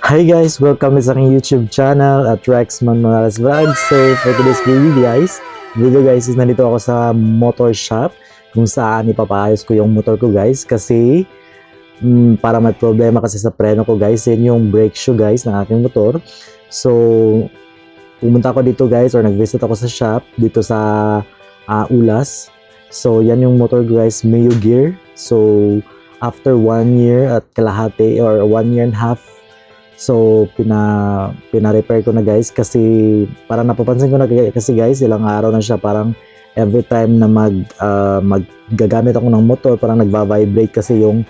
Hi guys! Welcome sa aking YouTube channel at Rex Manmanalas Vlog. So for today's video guys is nandito ako sa motor shop kung saan ipapaayos ko yung motor ko guys kasi para may problema kasi sa preno ko guys. Yan yung brake shoe guys ng aking motor. So pumunta ako dito guys or nag-visit ako sa shop dito sa Ulas. So yan yung motor guys, Mio Gear. So after 1 year at kalahati or 1 year and a half, so pina-repair ko na guys kasi parang napapansin ko na kasi guys ilang araw na siya, parang every time na maggagamit ako ng motor parang nagva-vibrate kasi yung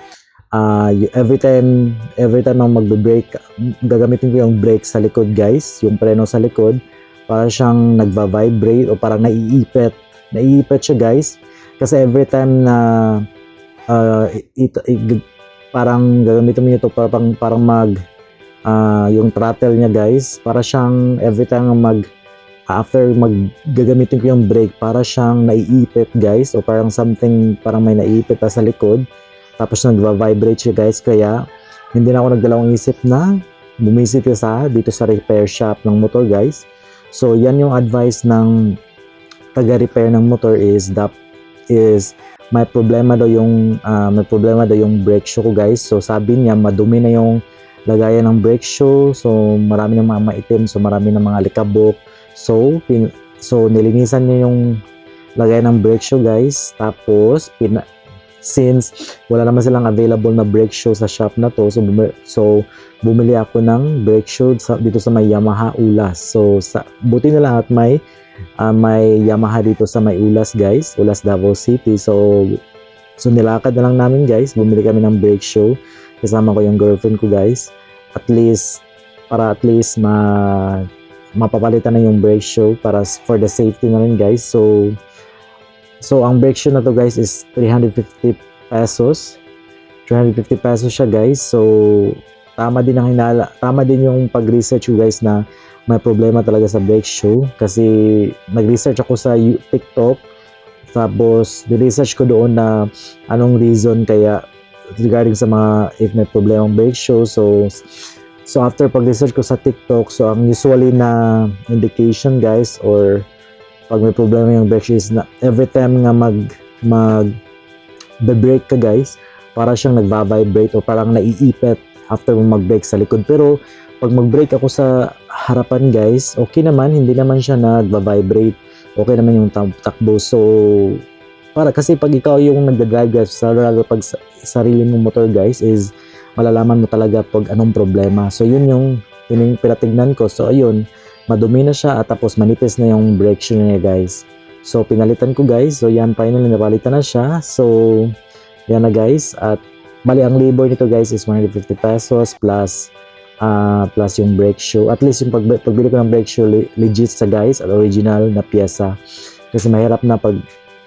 every time na magbe-brake gagamitin ko yung brake sa likod guys, yung preno sa likod, parang siyang nagva-vibrate o parang naiipit siya guys kasi every time na parang gagamitin mo ito parang yung throttle niya guys, para siyang every time after gagamitin ko yung brake, para siyang naiipit guys, o parang something, parang may naiipit sa likod tapos nagva-vibrate siya guys. Kaya hindi na ako nagdalawang isip na bumisita dito sa repair shop ng motor guys. So yan yung advice ng taga-repair ng motor is may problema daw yung brake shoe ko guys. So sabi niya madumi na yung lagayan ng brake shoe, so marami ng mga maitim, so marami ng mga alikabok. So nilinisan niya yung lagayan ng brake shoe guys. Tapos since wala naman silang available na brake shoe sa shop na to, so bumili ako ng brake shoe dito sa may Yamaha Ulas. So buti na lang at may Yamaha dito sa may Ulas guys, Ulas Davao City. So nilakad na lang namin guys, bumili kami ng brake shoe. Kasama ko yung girlfriend ko guys, at least mapapalitan na yung brake shoe para for the safety na rin guys. So ang brake shoe na to guys is 350 pesos siya guys. So tama din yung pag-research ko guys na may problema talaga sa brake shoe kasi nag-research ako sa TikTok, tapos ni-research ko doon na anong reason kaya regarding sa mga if may problema ang brake shoe. So after pag-research ko sa TikTok, so ang usually na indication guys or pag may problema yung brake shoe is na every time nga mag-brake ka guys, para siyang nagva-vibrate o parang naiipit after mo mag-brake sa likod. Pero pag mag-brake ako sa harapan guys, okay naman, hindi naman siya nagva-vibrate, okay naman yung takbo. So kasi pag ikaw yung nagda-drive guys, pag sarili mong motor guys, is malalaman mo talaga pag anong problema. So yun yung pinatignan ko. So ayun, madumi na siya at tapos manipis na yung brake shoe niya guys. So pinalitan ko guys. So yan, finally napalitan na siya. So yan na guys. At bali ang labor nito guys is 150 pesos plus yung brake shoe. At least yung pagbili ko ng brake shoe legit sa guys at original na pyesa. Kasi mahirap na pag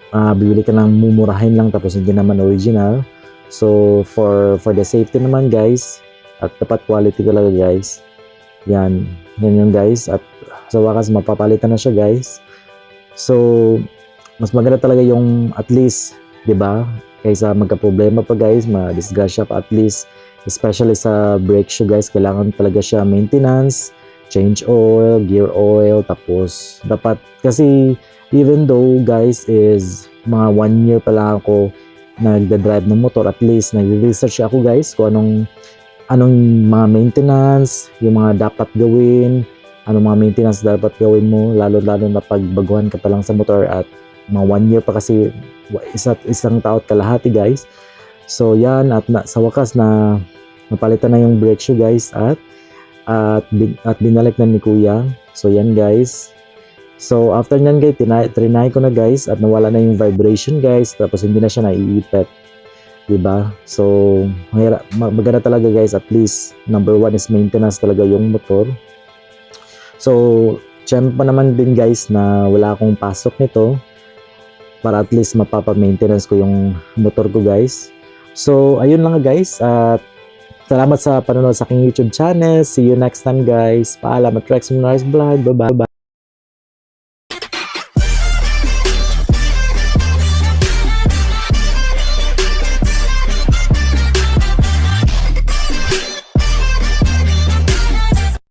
bibili ka ng mumurahin lang tapos hindi naman original. So for the safety naman guys, at dapat quality talaga guys. Yan yung guys, at sa wakas mapapalitan na siya guys. So mas maganda talaga yung at least, 'di ba? Kaysa magka-problema pa guys, ma-disgrasya pa. At least especially sa brake shoe guys, kailangan talaga siya maintenance, change oil, gear oil, tapos dapat kasi even though guys is mga 1 year pa lang ako nagda-drive ng motor, at least nag-research ako guys kung anong mga maintenance, yung mga dapat gawin, anong mga maintenance dapat gawin mo, lalo na pag baguhan ka pa lang sa motor at mga 1 year pa kasi isang taon kalahati guys. So yan, at sa wakas na napalitan na yung brake shoe guys at binalik na ni kuya. So yan guys. So after nyan guys, trinay ko na guys at nawala na yung vibration guys, tapos hindi na siya naiipit, diba? So maganda talaga guys, at least number 1 is maintenance talaga yung motor. So tiyempo naman din guys na wala akong pasok nito para at least mapapa-maintenance ko yung motor ko guys. So ayun lang guys, at salamat sa panonood sa aking YouTube channel. See you next time guys. Paalam at Rex Manmanalas Vlog. Bye bye.